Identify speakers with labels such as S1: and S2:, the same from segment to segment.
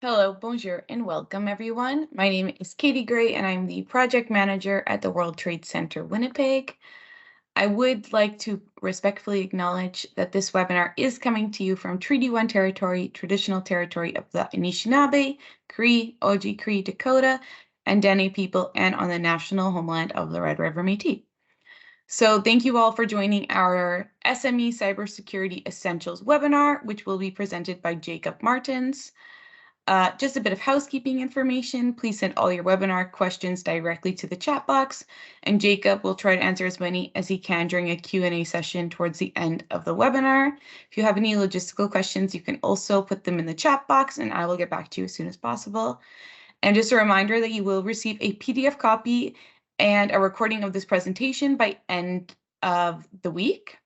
S1: Hello, bonjour, and welcome everyone. My name is Katie Gray, and I'm the project manager at the World Trade Centre Winnipeg. I would like to respectfully acknowledge that this webinar is coming to you from Treaty 1 territory, traditional territory of the Anishinaabe, Cree, Oji-Cree, Dakota, and Dene people, and on the national homeland of the Red River Métis. So thank you all for joining our SME Cybersecurity Essentials webinar, which will be presented by Jacob Martens. Just a bit of housekeeping information. Please send all your webinar questions directly to the chat box, and Jacob will try to answer as many as he can during a Q&A session towards the end of the webinar. If you have any logistical questions, you can also put them in the chat box, and I will get back to you as soon as possible. And just a reminder that you will receive a PDF copy and a recording of this presentation by end of the week.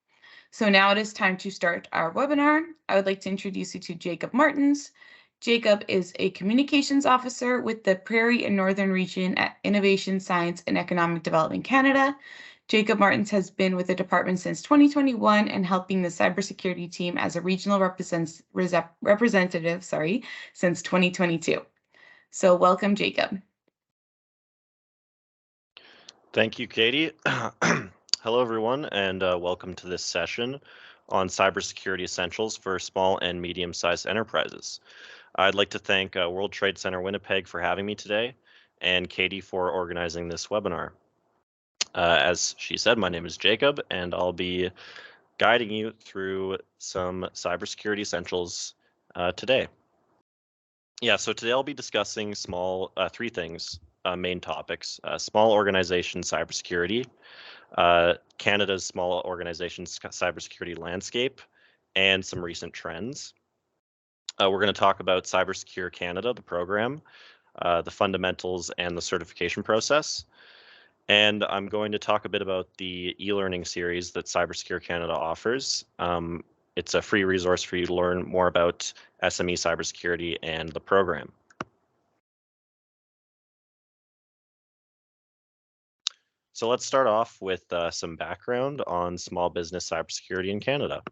S1: So now it is time to start our webinar. I would like to introduce you to Jacob Martens. Jacob is a communications officer with the Prairie and Northern Region at Innovation, Science and Economic Development Canada. Jacob Martens has been with the department since 2021 and helping the cybersecurity team as a regional representative since 2022. So welcome, Jacob.
S2: Thank you, Katie. Hello, everyone, and welcome to this session on cybersecurity essentials for small and medium-sized enterprises. I'd like to thank World Trade Centre Winnipeg for having me today, and Katie for organizing this webinar. As she said, my name is Jacob, and I'll be guiding you through some cybersecurity essentials today. So today I'll be discussing three things, main topics: small organization cybersecurity, Canada's small organization cybersecurity landscape, and some recent trends. We're going to talk about CyberSecure Canada, the program, the fundamentals and the certification process. And I'm going to talk a bit about the e-learning series that CyberSecure Canada offers. It's a free resource for you to learn more about SME cybersecurity and the program. So let's start off with some background on small business cybersecurity in Canada.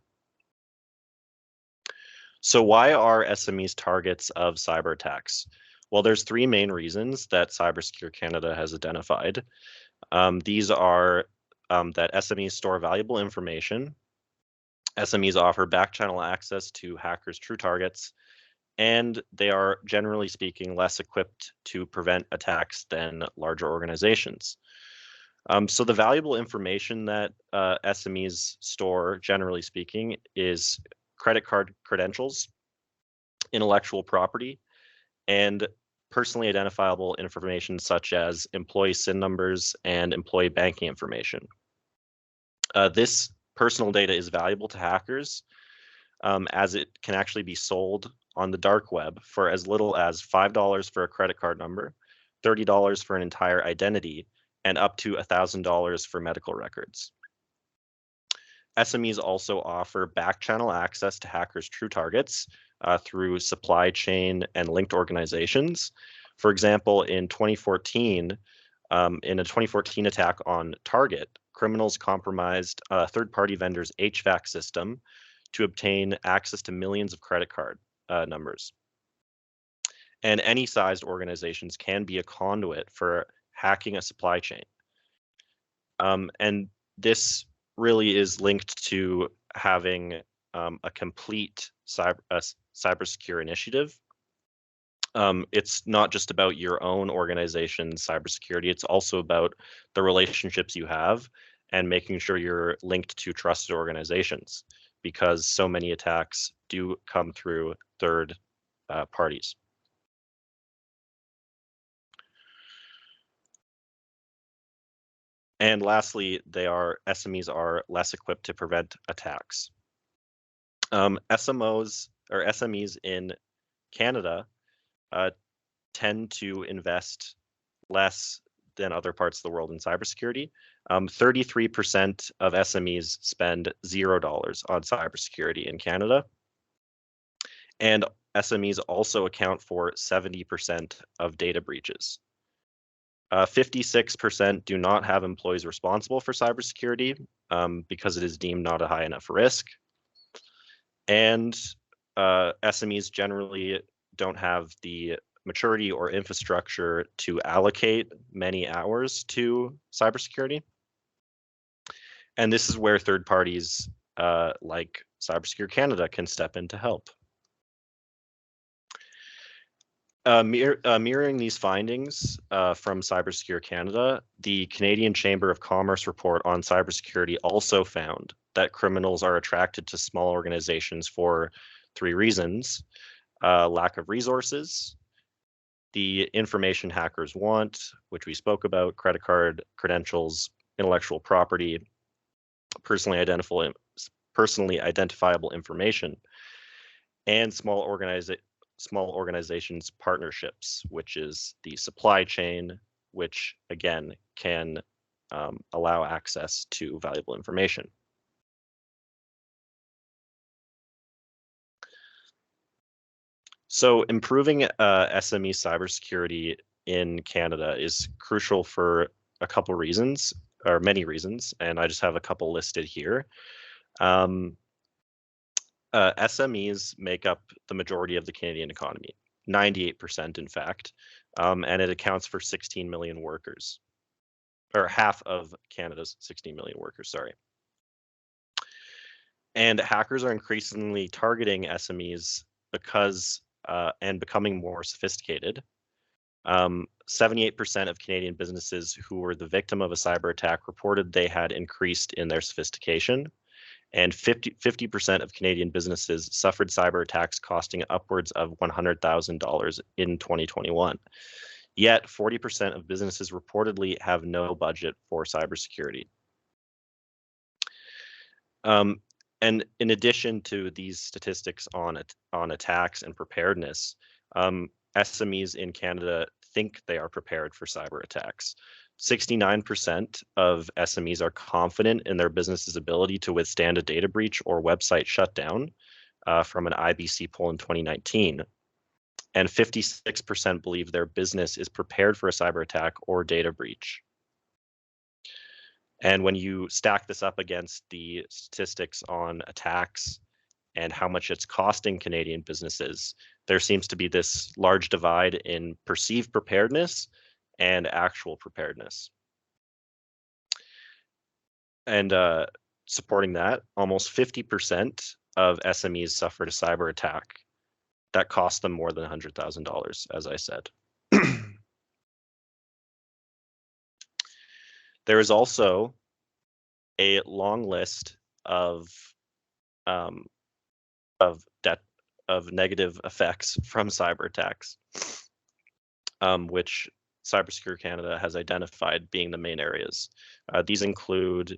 S2: So why are SMEs targets of cyber attacks? Well, there's three main reasons that CyberSecure Canada has identified. These are that SMEs store valuable information, SMEs offer back-channel access to hackers' true targets, and they are, generally speaking, less equipped to prevent attacks than larger organizations. So the valuable information that SMEs store, generally speaking, is credit card credentials, intellectual property, and personally identifiable information such as employee SIN numbers and employee banking information. This personal data is valuable to hackers as it can actually be sold on the dark web for as little as $5 for a credit card number, $30 for an entire identity, and up to $1,000 for medical records. SMEs also offer back-channel access to hackers' true targets through supply chain and linked organizations. For example, in 2014, in a 2014 attack on Target, criminals compromised a third-party vendor's HVAC system to obtain access to millions of credit card numbers. And any sized organizations can be a conduit for hacking a supply chain. And this really is linked to having a complete cybersecure initiative. It's not just about your own organization's cybersecurity, it's also about the relationships you have and making sure you're linked to trusted organizations, because so many attacks do come through third parties. And lastly, SMEs are less equipped to prevent attacks. SMEs in Canada tend to invest less than other parts of the world in cybersecurity. 33% of SMEs spend $0 on cybersecurity in Canada. And SMEs also account for 70% of data breaches. 56% do not have employees responsible for cybersecurity because it is deemed not a high enough risk. And SMEs generally don't have the maturity or infrastructure to allocate many hours to cybersecurity. And this is where third parties like CyberSecure Canada can step in to help. Mirroring these findings from CyberSecure Canada, the Canadian Chamber of Commerce report on cybersecurity also found that criminals are attracted to small organizations for 3 reasons: lack of resources, the information hackers want, which we spoke about, credit card credentials, intellectual property, personally identifiable information, and small organizations partnerships, which is the supply chain, which again can allow access to valuable information. So improving SME cybersecurity in Canada is crucial for a couple reasons, or many reasons, and I just have a couple listed here. SMEs make up the majority of the Canadian economy, 98% in fact, and it accounts for 16 million workers, or half of Canada's 16 million workers, sorry. And hackers are increasingly targeting SMEs because and becoming more sophisticated. 78% of Canadian businesses who were the victim of a cyber attack reported they had increased in their sophistication. And 50% of Canadian businesses suffered cyber attacks costing upwards of $100,000 in 2021. Yet 40% of businesses reportedly have no budget for cybersecurity. And in addition to these statistics on attacks and preparedness, SMEs in Canada think they are prepared for cyber attacks. 69% of SMEs are confident in their business's ability to withstand a data breach or website shutdown from an IBC poll in 2019. And 56% believe their business is prepared for a cyber attack or data breach. And when you stack this up against the statistics on attacks and how much it's costing Canadian businesses, there seems to be this large divide in perceived preparedness and actual preparedness. And supporting that, almost 50% of SMEs suffered a cyber attack that cost them more than $100,000, as I said. There is also a long list of negative effects from cyber attacks, which CyberSecure Canada has identified being the main areas. These include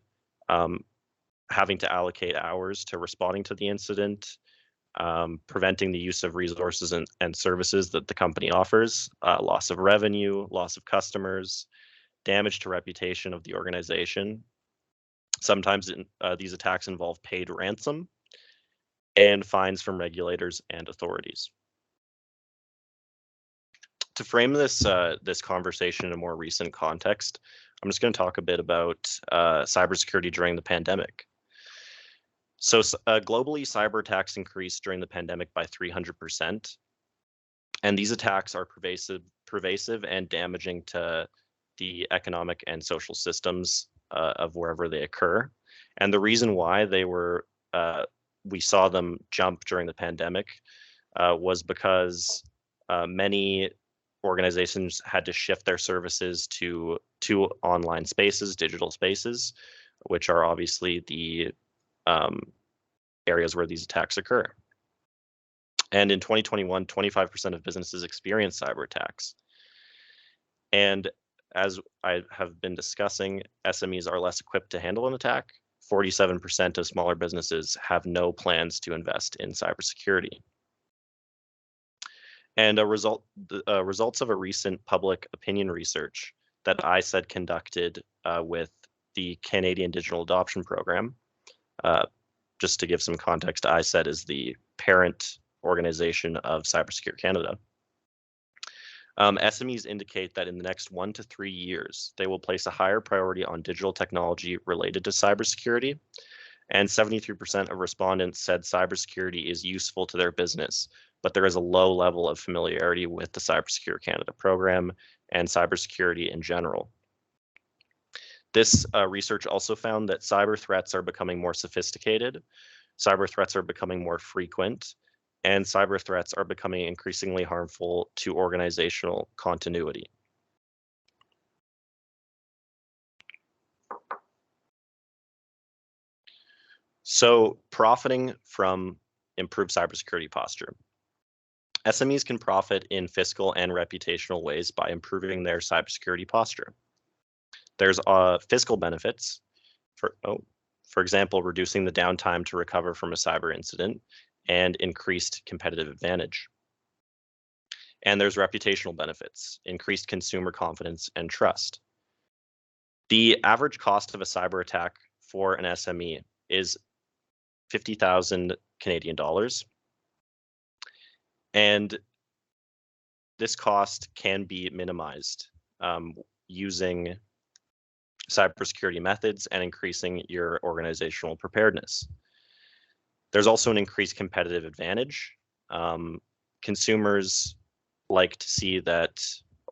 S2: having to allocate hours to responding to the incident, preventing the use of resources and services that the company offers, loss of revenue, loss of customers, damage to reputation of the organization. Sometimes these attacks involve paid ransom and fines from regulators and authorities. To frame this conversation in a more recent context, I'm just going to talk a bit about cybersecurity during the pandemic. So globally, cyber attacks increased during the pandemic by 300%, and these attacks are pervasive and damaging to the economic and social systems of wherever they occur. And the reason why we saw them jump during the pandemic was because many organizations had to shift their services to online spaces, digital spaces, which are obviously the areas where these attacks occur. And in 2021, 25% of businesses experienced cyber attacks. And as I have been discussing, SMEs are less equipped to handle an attack. 47% of smaller businesses have no plans to invest in cybersecurity. And results of a recent public opinion research that ICED conducted with the Canadian Digital Adoption Program. Just to give some context, ICED is the parent organization of CyberSecure Canada. SMEs indicate that in the next 1 to 3 years, they will place a higher priority on digital technology related to cybersecurity. And 73% of respondents said cybersecurity is useful to their business, but there is a low level of familiarity with the CyberSecure Canada program and cybersecurity in general. This research also found that cyber threats are becoming more sophisticated, cyber threats are becoming more frequent, and cyber threats are becoming increasingly harmful to organizational continuity. So, profiting from improved cybersecurity posture. SMEs can profit in fiscal and reputational ways by improving their cybersecurity posture. There's fiscal benefits, for example, reducing the downtime to recover from a cyber incident and increased competitive advantage. And there's reputational benefits, increased consumer confidence and trust. The average cost of a cyber attack for an SME is 50,000 Canadian dollars. And this cost can be minimized using cybersecurity methods and increasing your organizational preparedness. There's also an increased competitive advantage. Consumers like to see that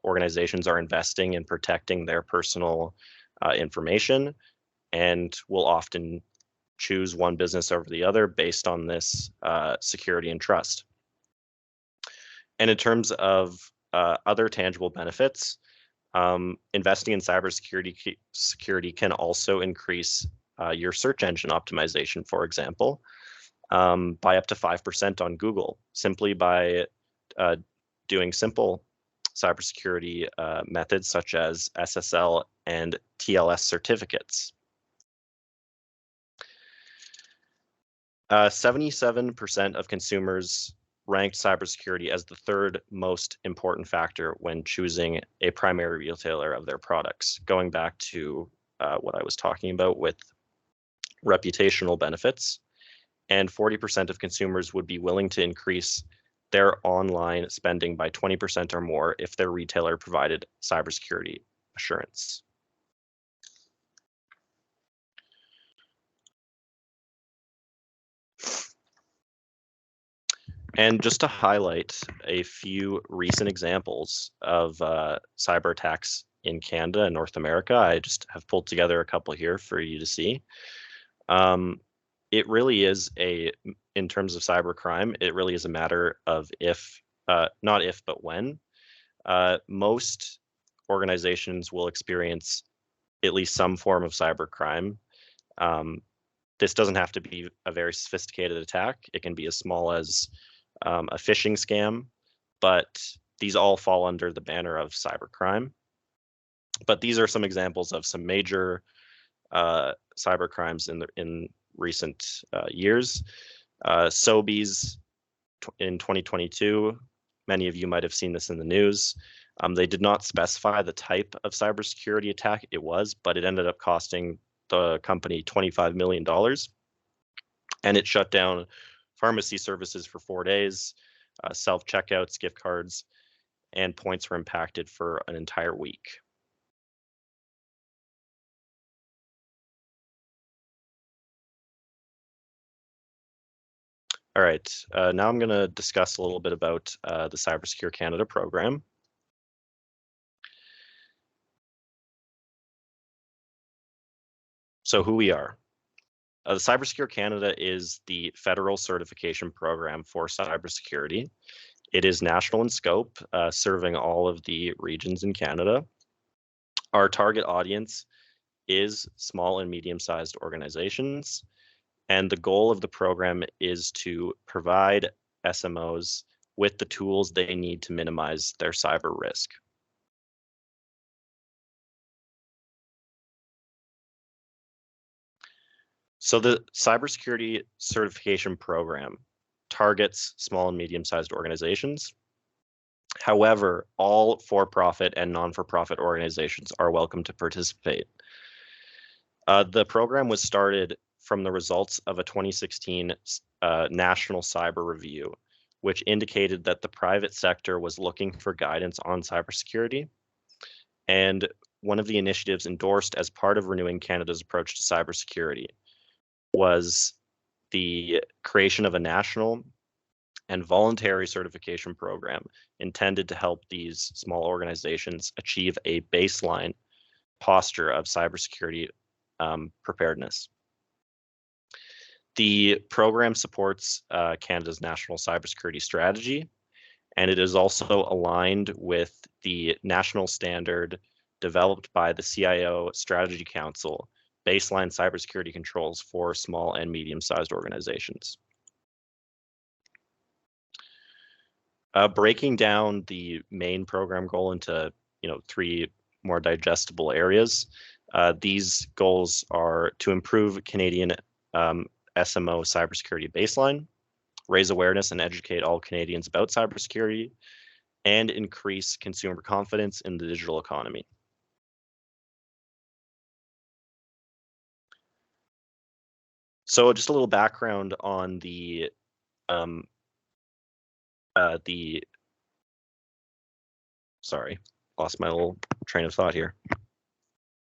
S2: organizations are investing in protecting their personal information and will often choose one business over the other based on this security and trust. And in terms of other tangible benefits, investing in cybersecurity can also increase your search engine optimization, for example, by up to 5% on Google, simply by doing simple cybersecurity methods such as SSL and TLS certificates. 77% of consumers ranked cybersecurity as the third most important factor when choosing a primary retailer of their products, going back to what I was talking about with reputational benefits. And 40% of consumers would be willing to increase their online spending by 20% or more if their retailer provided cybersecurity assurance. And just to highlight a few recent examples of cyber attacks in Canada and North America, I just have pulled together a couple here for you to see. It really is in terms of cybercrime, it really is a matter of if, not if, but when. Most organizations will experience at least some form of cybercrime. This doesn't have to be a very sophisticated attack. It can be as small as a phishing scam, but these all fall under the banner of cybercrime. But these are some examples of some major cyber crimes in recent years. Sobeys in 2022, many of you might have seen this in the news. They did not specify the type of cybersecurity attack it was, but it ended up costing the company $25 million. And it shut down pharmacy services for 4 days, self-checkouts, gift cards, and points were impacted for an entire week. All right, now I'm going to discuss a little bit about the CyberSecure Canada program. So who we are. The CyberSecure Canada is the federal certification program for cybersecurity. It is national in scope, serving all of the regions in Canada. Our target audience is small and medium-sized organizations, and the goal of the program is to provide SMOs with the tools they need to minimize their cyber risk. So the cybersecurity certification program targets small and medium-sized organizations. However, all for-profit and non-for-profit organizations are welcome to participate. The program was started from the results of a 2016 National Cyber Review, which indicated that the private sector was looking for guidance on cybersecurity. And one of the initiatives endorsed as part of renewing Canada's approach to cybersecurity was the creation of a national and voluntary certification program intended to help these small organizations achieve a baseline posture of cybersecurity preparedness. The program supports Canada's national cybersecurity strategy, and it is also aligned with the national standard developed by the CIO Strategy Council, baseline cybersecurity controls for small and medium-sized organizations. Breaking down the main program goal into 3 more digestible areas, these goals are to improve Canadian SMO cybersecurity baseline, raise awareness and educate all Canadians about cybersecurity, and increase consumer confidence in the digital economy. So just a little background on sorry, lost my little train of thought here.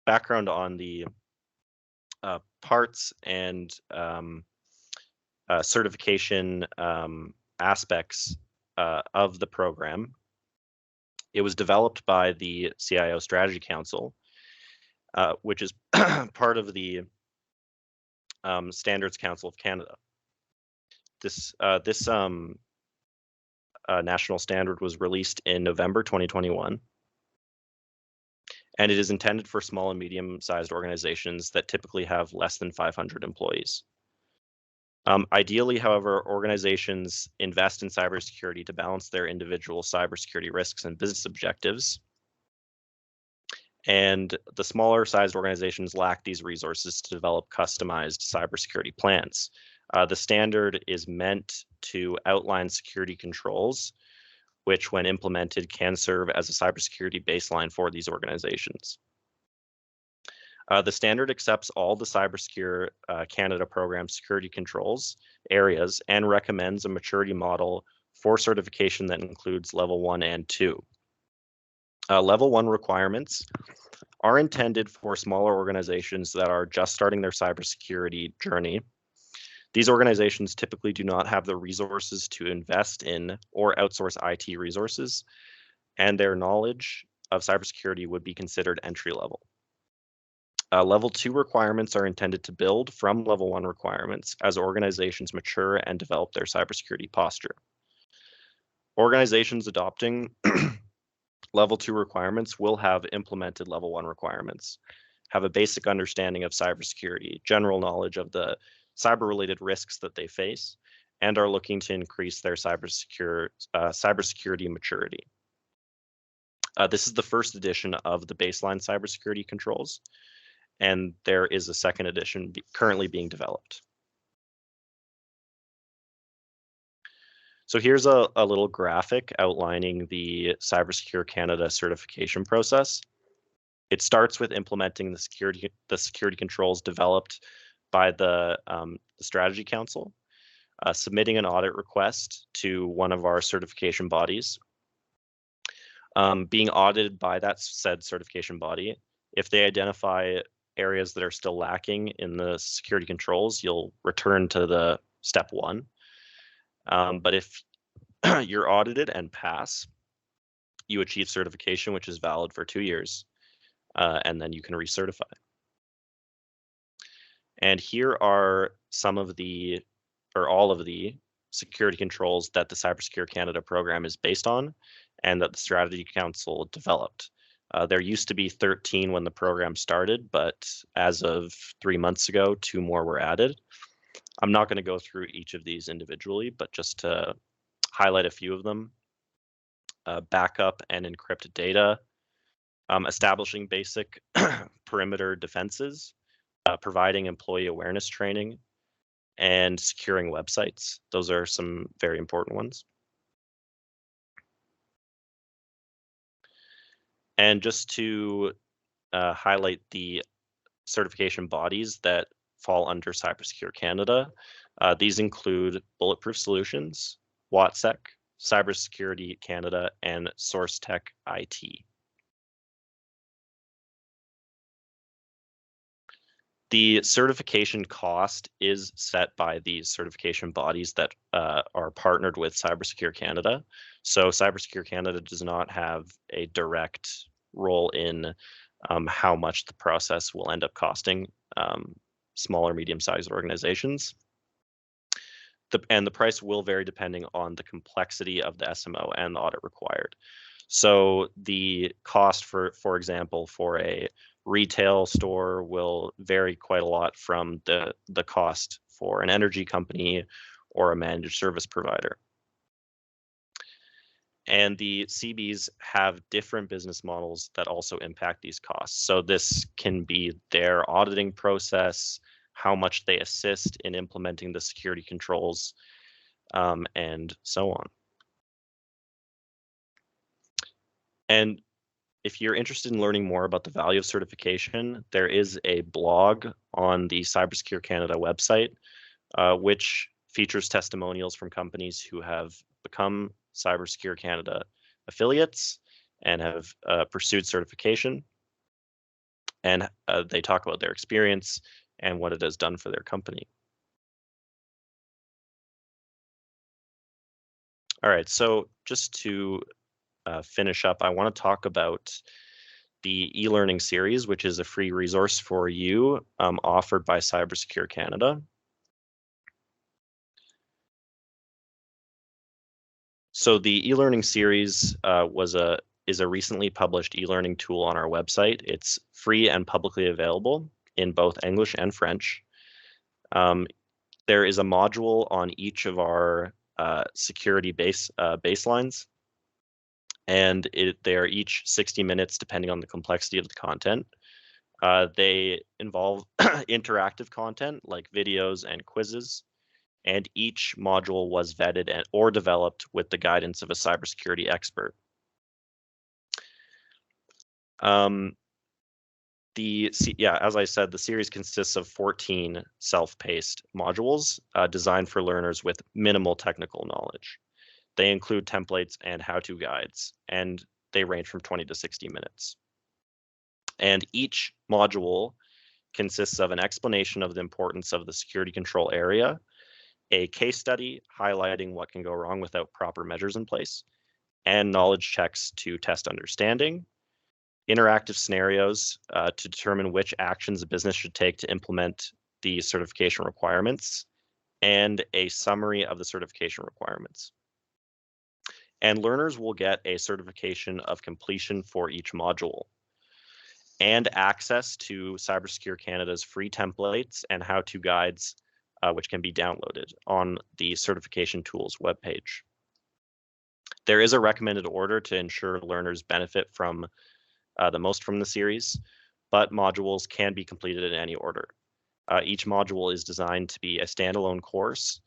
S2: Background on the parts and certification aspects of the program. It was developed by the CIO Strategy Council, which is part of the Standards Council of Canada. This national standard was released in November 2021, and it is intended for small and medium-sized organizations that typically have less than 500 employees. Ideally, however, organizations invest in cybersecurity to balance their individual cybersecurity risks and business objectives. And the smaller sized organizations lack these resources to develop customized cybersecurity plans. The standard is meant to outline security controls, which when implemented can serve as a cybersecurity baseline for these organizations. The standard accepts all the CyberSecure Canada program security controls areas and recommends a maturity model for certification that includes level 1 and 2. Level 1 requirements are intended for smaller organizations that are just starting their cybersecurity journey. These organizations typically do not have the resources to invest in or outsource IT resources, and their knowledge of cybersecurity would be considered entry level. Level 2 requirements are intended to build from level 1 requirements as organizations mature and develop their cybersecurity posture. Organizations adopting level 2 requirements will have implemented level 1 requirements, have a basic understanding of cybersecurity, general knowledge of the cyber-related risks that they face, and are looking to increase their cybersecurity maturity. This is the first edition of the baseline cybersecurity controls, and there is a second edition currently being developed. So here's a little graphic outlining the CyberSecure Canada certification process. It starts with implementing the security controls developed by the Strategy Council, submitting an audit request to one of our certification bodies, being audited by that said certification body. If they identify areas that are still lacking in the security controls, you'll return to the step 1. But if you're audited and pass, you achieve certification, which is valid for 2 years, and then you can recertify. And here are some of the, or all of the security controls that the CyberSecure Canada program is based on and that the Strategy Council developed. There used to be 13 when the program started, but as of 3 months ago, 2 more were added. I'm not going to go through each of these individually, but just to highlight a few of them. Backup and encrypted data, establishing basic perimeter defenses, providing employee awareness training, and securing websites. Those are some very important ones. And just to highlight the certification bodies that fall under CyberSecure Canada, these include Bulletproof Solutions, WATSEC, CyberSecurity Canada, and SourceTech IT. The certification cost is set by these certification bodies that are partnered with CyberSecure Canada. So CyberSecure Canada does not have a direct role in how much the process will end up costing small or medium-sized organizations. And the price will vary depending on the complexity of the SMO and the audit required. So the cost, for example, for a retail store will vary quite a lot from the cost for an energy company or a managed service provider. And the CBs have different business models that also impact these costs. So this can be their auditing process, how much they assist in implementing the security controls, and so on. And if you're interested in learning more about the value of certification, there is a blog on the CyberSecure Canada website, which features testimonials from companies who have become CyberSecure Canada affiliates and have pursued certification. And they talk about their experience and what it has done for their company. All right, so just to finish up, I want to talk about the eLearning series, which is a free resource for you offered by CyberSecure Canada. So the eLearning series is a recently published eLearning tool on our website. It's free and publicly available in both English and French. There is a module on each of our security baselines, and they are each 60 minutes depending on the complexity of the content. They involve interactive content like videos and quizzes, and each module was vetted or developed with the guidance of a cybersecurity expert. As I said, the series consists of 14 self-paced modules designed for learners with minimal technical knowledge. They include templates and how-to guides, and they range from 20 to 60 minutes. And each module consists of an explanation of the importance of the security control area, a case study highlighting what can go wrong without proper measures in place, and knowledge checks to test understanding, interactive scenarios to determine which actions a business should take to implement the certification requirements, and a summary of the certification requirements. And learners will get a certification of completion for each module and access to CyberSecure Canada's free templates and how-to guides, which can be downloaded on the certification tools webpage. There is a recommended order to ensure learners benefit from the most from the series, but modules can be completed in any order. Each module is designed to be a standalone course,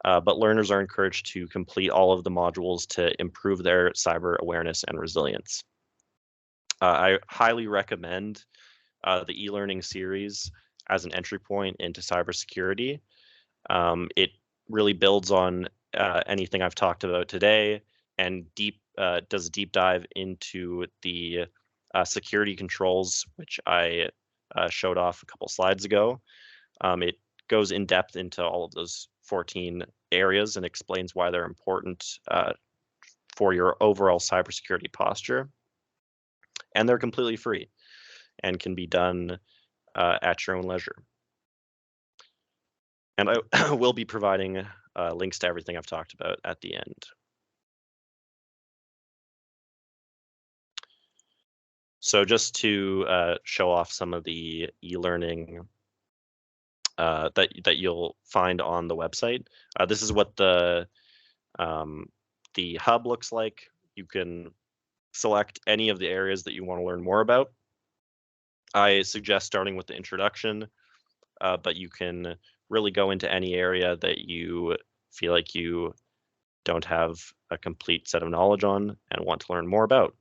S2: but learners are encouraged to complete all of the modules to improve their cyber awareness and resilience. I highly recommend the eLearning series as an entry point into cybersecurity. It really builds on anything I've talked about today and does a deep dive into the security controls, which I showed off a couple slides ago. It goes in depth into all of those 14 areas and explains why they're important for your overall cybersecurity posture. And they're completely free and can be done at your own leisure. And I will be providing links to everything I've talked about at the end. So just to show off some of the e-learning that you'll find on the website. This is what the hub looks like. You can select any of the areas that you want to learn more about. I suggest starting with the introduction, but you can really go into any area that you feel like you don't have a complete set of knowledge on and want to learn more about.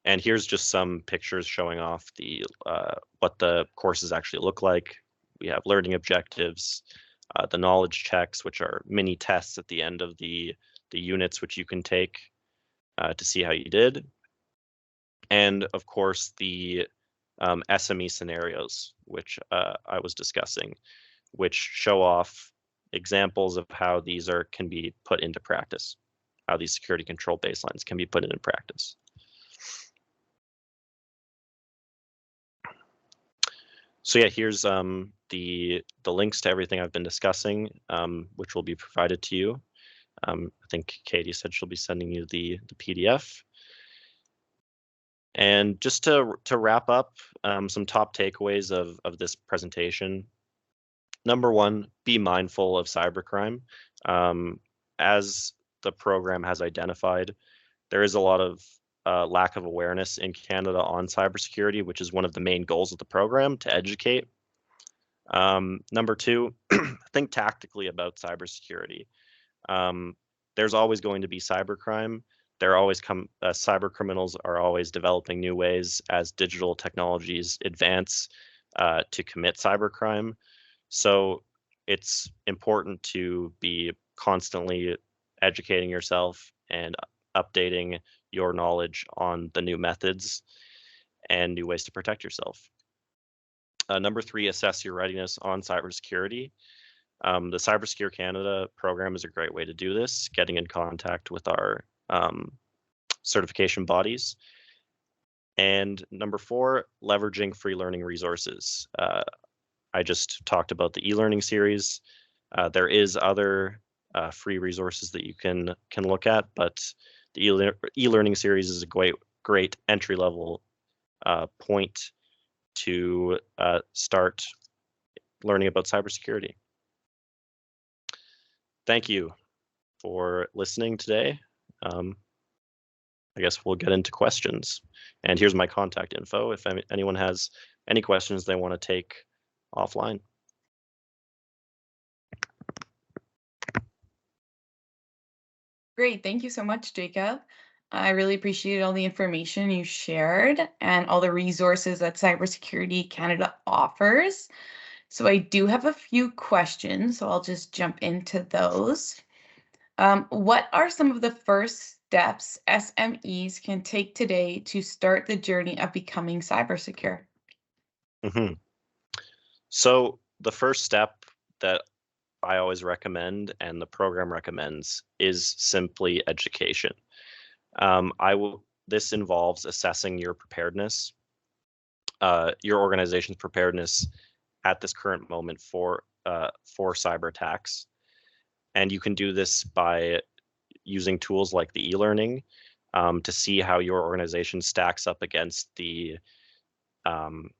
S2: And here's just some pictures showing off the what the courses actually look like. We have learning objectives, the knowledge checks, which are mini tests at the end of the units, which you can take to see how you did. And of course, the SME scenarios, which I was discussing, which show off examples of how these can be put into practice, how these security control baselines can be put into practice. So yeah, here's the links to everything I've been discussing, which will be provided to you. I think Katie said she'll be sending you the PDF. And just to wrap up, some top takeaways of this presentation. Number one, be mindful of cybercrime. As the program has identified, there is a lot of lack of awareness in Canada on cybersecurity, which is one of the main goals of the program, to educate. Number two, think tactically about cybersecurity. There's always going to be cybercrime. Cyber criminals are always developing new ways as digital technologies advance to commit cybercrime. So it's important to be constantly educating yourself and updating your knowledge on the new methods and new ways to protect yourself. Number three, assess your readiness on cybersecurity. The CyberSecure Canada program is a great way to do this, getting in contact with our certification bodies. And number four, leveraging free learning resources. I just talked about the eLearning series. There is other free resources that you can look at, but the eLearning series is a great entry-level point to start learning about cybersecurity. Thank you for listening today. I guess we'll get into questions. And here's my contact info if anyone has any questions they want to take offline.
S1: Great, thank you so much, Jacob. I really appreciate all the information you shared and all the resources that Cybersecurity Canada offers. So I do have a few questions, so I'll just jump into those. What are some of the first steps SMEs can take today to start the journey of becoming cybersecure?
S2: Mm-hmm. So the first step that I always recommend and the program recommends is simply education. This involves assessing your preparedness, your organization's preparedness at this current moment for cyber attacks. And you can do this by using tools like the eLearning to see how your organization stacks up against the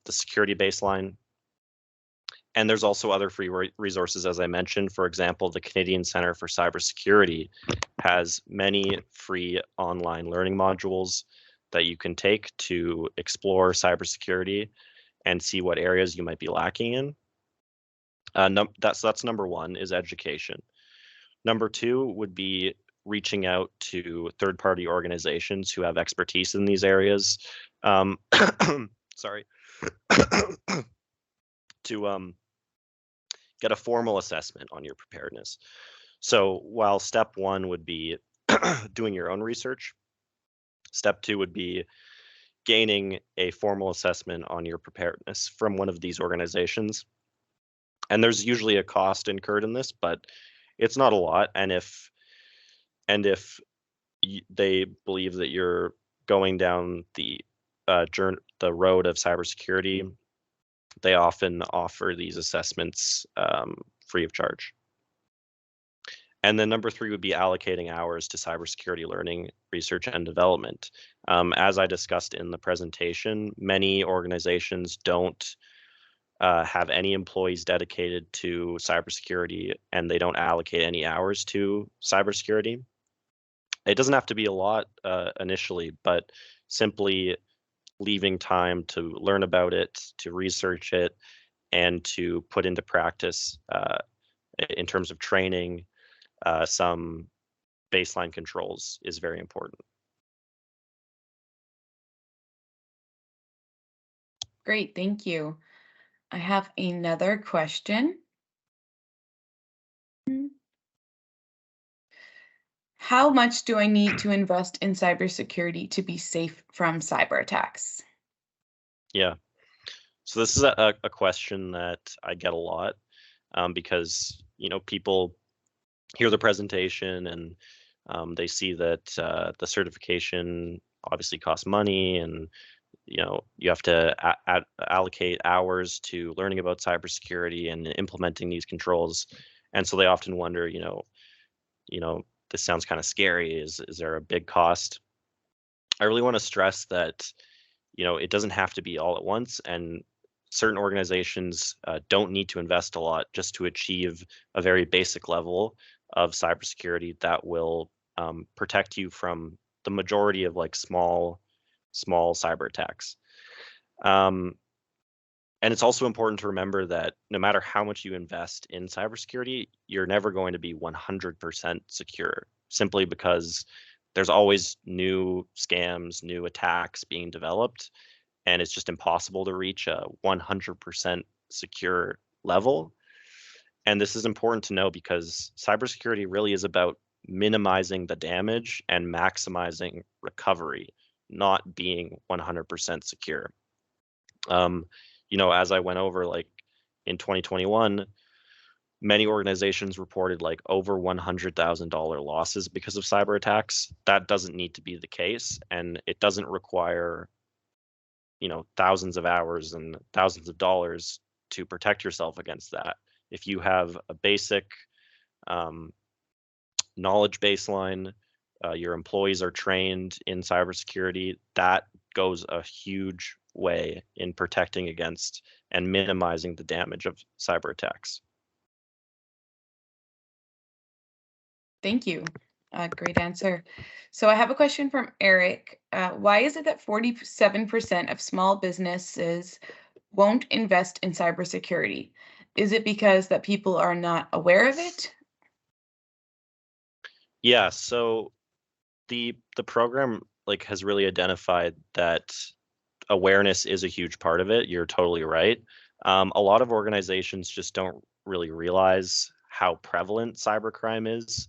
S2: security baseline. And there's also other free resources, as I mentioned. For example, the Canadian Centre for Cybersecurity has many free online learning modules that you can take to explore cybersecurity and see what areas you might be lacking in. That's number one, is education. Number two would be reaching out to third-party organizations who have expertise in these areas. Sorry. To get a formal assessment on your preparedness. So while step one would be doing your own research, step two would be gaining a formal assessment on your preparedness from one of these organizations. And there's usually a cost incurred in this, but it's not a lot. And if they believe that you're going down the road of cybersecurity, they often offer these assessments free of charge. And then number three would be allocating hours to cybersecurity learning, research, and development. As I discussed in the presentation, many organizations don't have any employees dedicated to cybersecurity, and they don't allocate any hours to cybersecurity. It doesn't have to be a lot initially, but simply leaving time to learn about it, to research it, and to put into practice in terms of training some baseline controls is very important.
S1: Great, thank you. I have another question. How much do I need to invest in cybersecurity to be safe from cyber attacks?
S2: Yeah. So this is a question that I get a lot because people hear the presentation and they see that the certification obviously costs money, and you have to allocate hours to learning about cybersecurity and implementing these controls, and so they often wonder, this sounds kind of scary. Is there a big cost? I really want to stress that it doesn't have to be all at once, and certain organizations don't need to invest a lot just to achieve a very basic level of cybersecurity that will protect you from the majority of like small cyber attacks. And it's also important to remember that no matter how much you invest in cybersecurity, you're never going to be 100% secure, simply because there's always new scams, new attacks being developed, and it's just impossible to reach a 100% secure level. And this is important to know because cybersecurity really is about minimizing the damage and maximizing recovery, not being 100% secure. As I went over, like in 2021, many organizations reported like over $100,000 losses because of cyber attacks. That doesn't need to be the case, and it doesn't require thousands of hours and thousands of dollars to protect yourself against that. If you have a basic knowledge baseline, your employees are trained in cybersecurity, that goes a huge way in protecting against and minimizing the damage of cyber attacks.
S1: Thank you. Great answer. So I have a question from Eric. Why is it that 47% of small businesses won't invest in cybersecurity? Is it because that people are not aware of it?
S2: Yeah, so the program like has really identified that awareness is a huge part of it. You're totally right. A lot of organizations just don't really realize how prevalent cybercrime is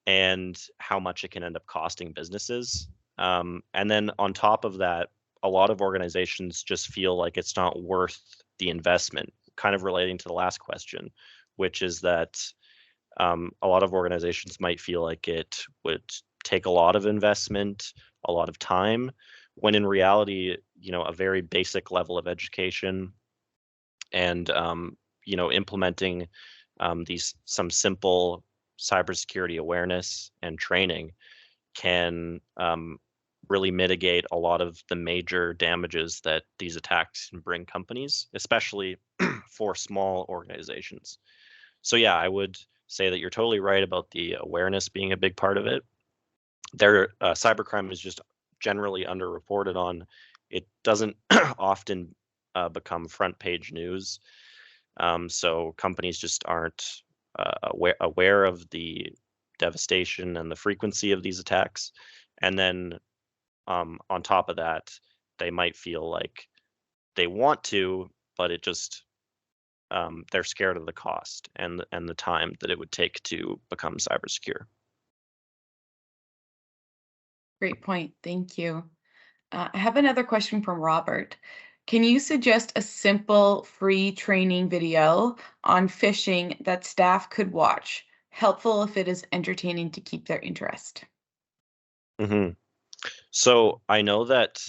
S2: and how much it can end up costing businesses. And then on top of that, a lot of organizations just feel like it's not worth the investment, kind of relating to the last question, which is that a lot of organizations might feel like it would take a lot of investment, a lot of time, when in reality, a very basic level of education and implementing some simple cybersecurity awareness and training can really mitigate a lot of the major damages that these attacks can bring companies, especially for small organizations. So yeah, I would say that you're totally right about the awareness being a big part of it. Cybercrime is just generally underreported on. It doesn't often become front page news. So companies just aren't aware of the devastation and the frequency of these attacks. And then on top of that, they might feel like they want to, but it just they're scared of the cost and the time that it would take to become cybersecure.
S1: Great point. Thank you. I have another question from Robert. Can you suggest a simple free training video on phishing that staff could watch? Helpful if it is entertaining to keep their interest.
S2: Mm-hmm. So I know that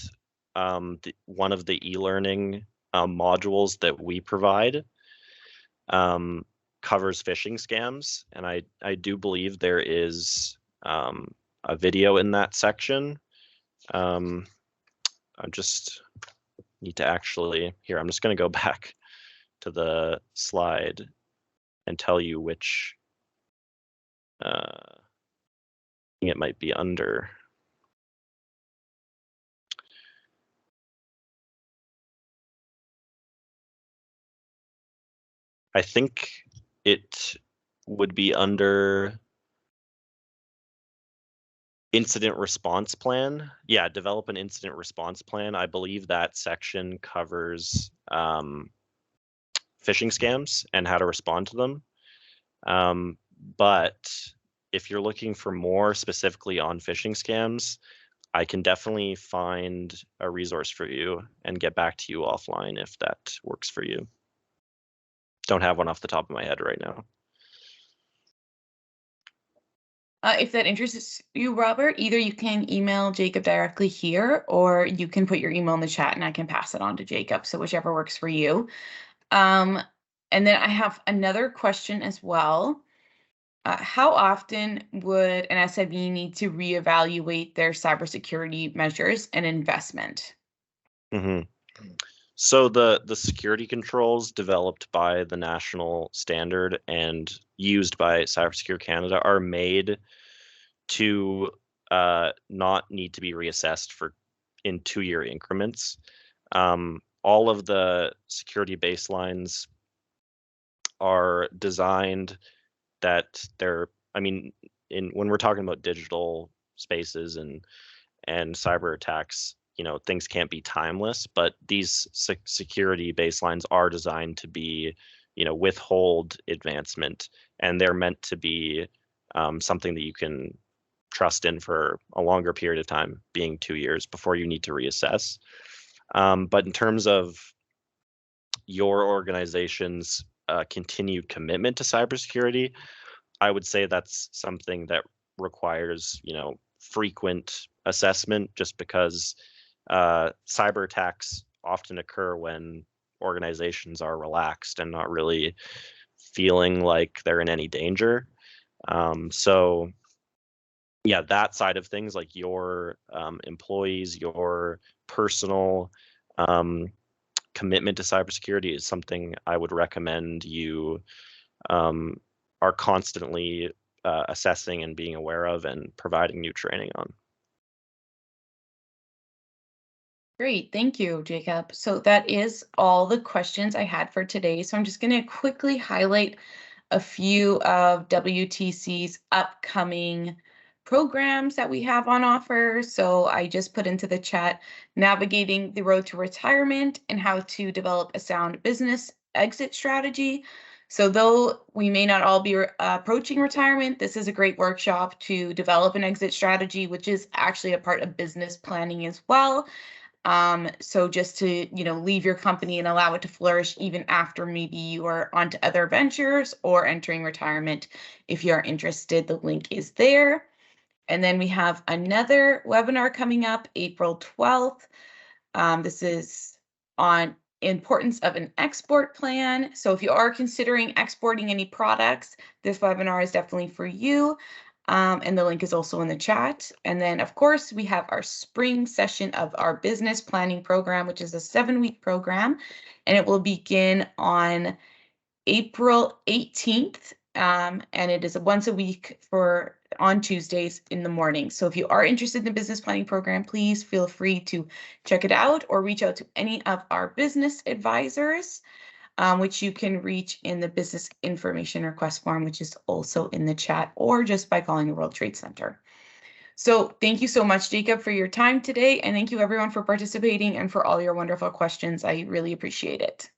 S2: one of the eLearning modules that we provide covers phishing scams, and I do believe there is a video in that section. I just need to actually I'm just going to go back to the slide and tell you which it might be under. I think it would be under incident response plan. Yeah, develop an incident response plan. I believe that section covers phishing scams and how to respond to them. But if you're looking for more specifically on phishing scams, I can definitely find a resource for you and get back to you offline if that works for you. Don't have one off the top of my head right now.
S1: If that interests you, Robert, either you can email Jacob directly here, or you can put your email in the chat and I can pass it on to Jacob. So whichever works for you. And then I have another question as well. How often would an SME need to reevaluate their cybersecurity measures and investment?
S2: Mm-hmm. So the security controls developed by the national standard and used by CyberSecure Canada are made to not need to be reassessed in 2-year increments. All of the security baselines are designed that when we're talking about digital spaces and cyber attacks, things can't be timeless, but these security baselines are designed to be, withhold advancement, and they're meant to be something that you can trust in for a longer period of time, being 2 years before you need to reassess. But in terms of your organization's continued commitment to cybersecurity, I would say that's something that requires, frequent assessment, just because cyber attacks often occur when organizations are relaxed and not really feeling like they're in any danger. So yeah, that side of things, like your employees, your personal commitment to cybersecurity, is something I would recommend you are constantly assessing and being aware of and providing new training on.
S1: Great, thank you, Jacob. So that is all the questions I had for today. So I'm just going to quickly highlight a few of WTC's upcoming programs that we have on offer. So I just put into the chat navigating the road to retirement and how to develop a sound business exit strategy. So though we may not all be approaching retirement, this is a great workshop to develop an exit strategy, which is actually a part of business planning as well. So just to, leave your company and allow it to flourish even after maybe you are onto other ventures or entering retirement. If you are interested, the link is there. And then we have another webinar coming up April 12th. This is on importance of an export plan. So if you are considering exporting any products, this webinar is definitely for you. And the link is also in the chat. And then, of course, we have our spring session of our business planning program, which is a 7-week program, and it will begin on April 18th. And it is once a week on Tuesdays in the morning. So if you are interested in the business planning program, please feel free to check it out or reach out to any of our business advisors, which you can reach in the business information request form, which is also in the chat, or just by calling the World Trade Center. So thank you so much, Jacob, for your time today. And thank you everyone for participating and for all your wonderful questions. I really appreciate it.